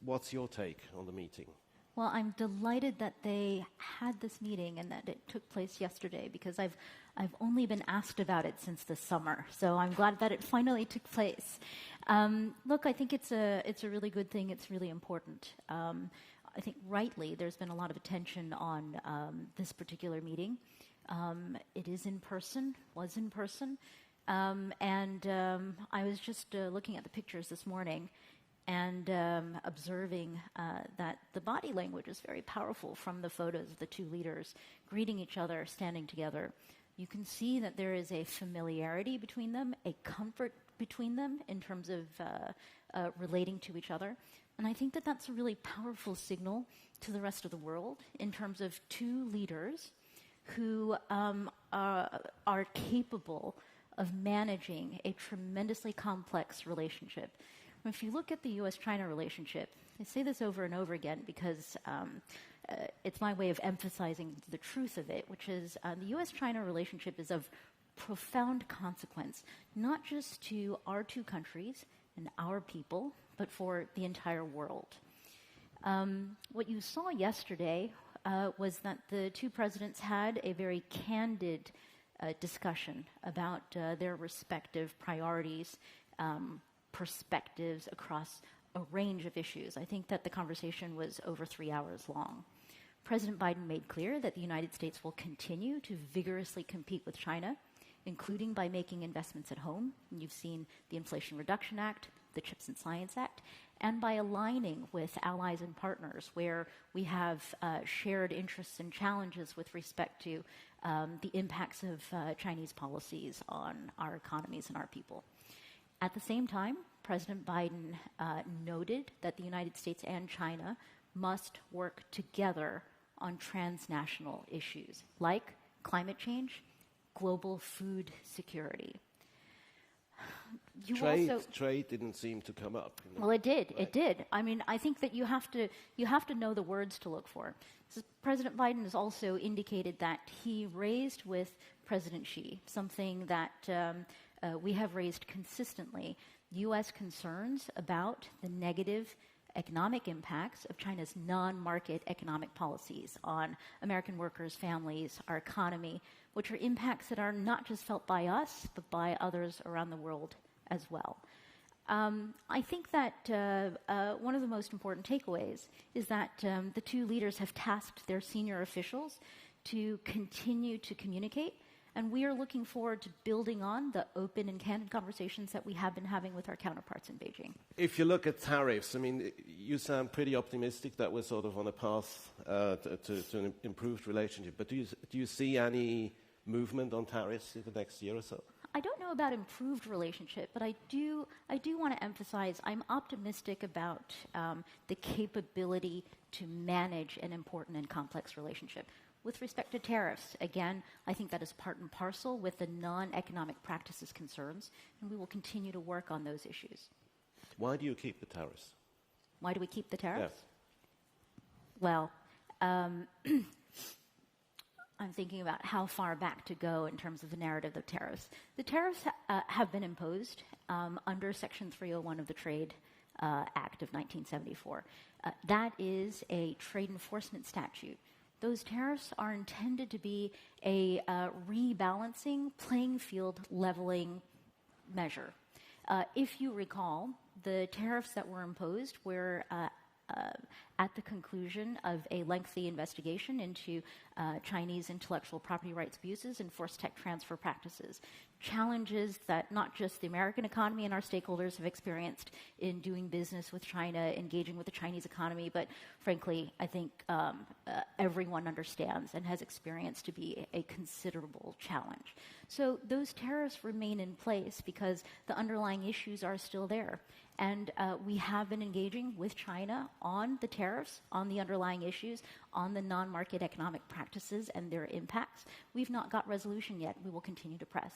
what's your take on the meeting? Well, I'm delighted that they had this meeting and that it took place yesterday, because I've only been asked about it since the summer. So I'm glad that it finally took place. Look, I think it's a really good thing. It's really important. I think rightly there's been a lot of attention on this particular meeting. It is in person, was in person. And I was just looking at the pictures this morning and observing that the body language is very powerful from the photos of the two leaders greeting each other, standing together. You can see that there is a familiarity between them, a comfort between them in terms of relating to each other. And I think that that's a really powerful signal to the rest of the world in terms of two leaders who are capable of managing a tremendously complex relationship. If you look at the U.S.-China relationship, I say this over and over again because it's my way of emphasizing the truth of it, which is the U.S.-China relationship is of profound consequence, not just to our two countries and our people, but for the entire world. What you saw yesterday was that the two presidents had a very candid discussion about their respective priorities, perspectives across a range of issues. I think that the conversation was over 3 hours long. President Biden made clear that the United States will continue to vigorously compete with China, including by making investments at home. And you've seen the Inflation Reduction Act, the CHIPS and Science Act, and by aligning with allies and partners where we have shared interests and challenges with respect to the impacts of Chinese policies on our economies and our people. At the same time, President Biden noted that the United States and China must work together on transnational issues like climate change, global food security. Trade didn't seem to come up. Well, it did. Right. It did. I mean, I think that you have to know the words to look for. So President Biden has also indicated that he raised with President Xi something that we have raised consistently: U.S. concerns about the negative economic impacts of China's non-market economic policies on American workers, families, our economy, which are impacts that are not just felt by us, but by others around the world as well. I think that one of the most important takeaways is that the two leaders have tasked their senior officials to continue to communicate, and we are looking forward to building on the open and candid conversations that we have been having with our counterparts in Beijing. If you look at tariffs, I mean, you sound pretty optimistic that we're sort of on a path to an improved relationship. But do you see any movement on tariffs in the next year or so? I don't know about improved relationship, but I do want to emphasize I'm optimistic about the capability to manage an important and complex relationship. With respect to tariffs, again, I think that is part and parcel with the non-economic practices concerns, and we will continue to work on those issues. Why do you keep the tariffs? Why do we keep the tariffs? Yes. Well, I'm thinking about how far back to go in terms of the narrative of tariffs. The tariffs have been imposed under Section 301 of the Trade Act of 1974. That is a trade enforcement statute. Those tariffs are intended to be a rebalancing, playing field leveling measure. If you recall, the tariffs that were imposed were at the conclusion of a lengthy investigation into Chinese intellectual property rights abuses and forced tech transfer practices. Challenges that not just the American economy and our stakeholders have experienced in doing business with China, engaging with the Chinese economy, but frankly, I think everyone understands and has experienced to be a considerable challenge. So those tariffs remain in place because the underlying issues are still there. And we have been engaging with China on the tariffs, on the underlying issues, on the non-market economic practices and their impacts. We've not got resolution yet. We will continue to press.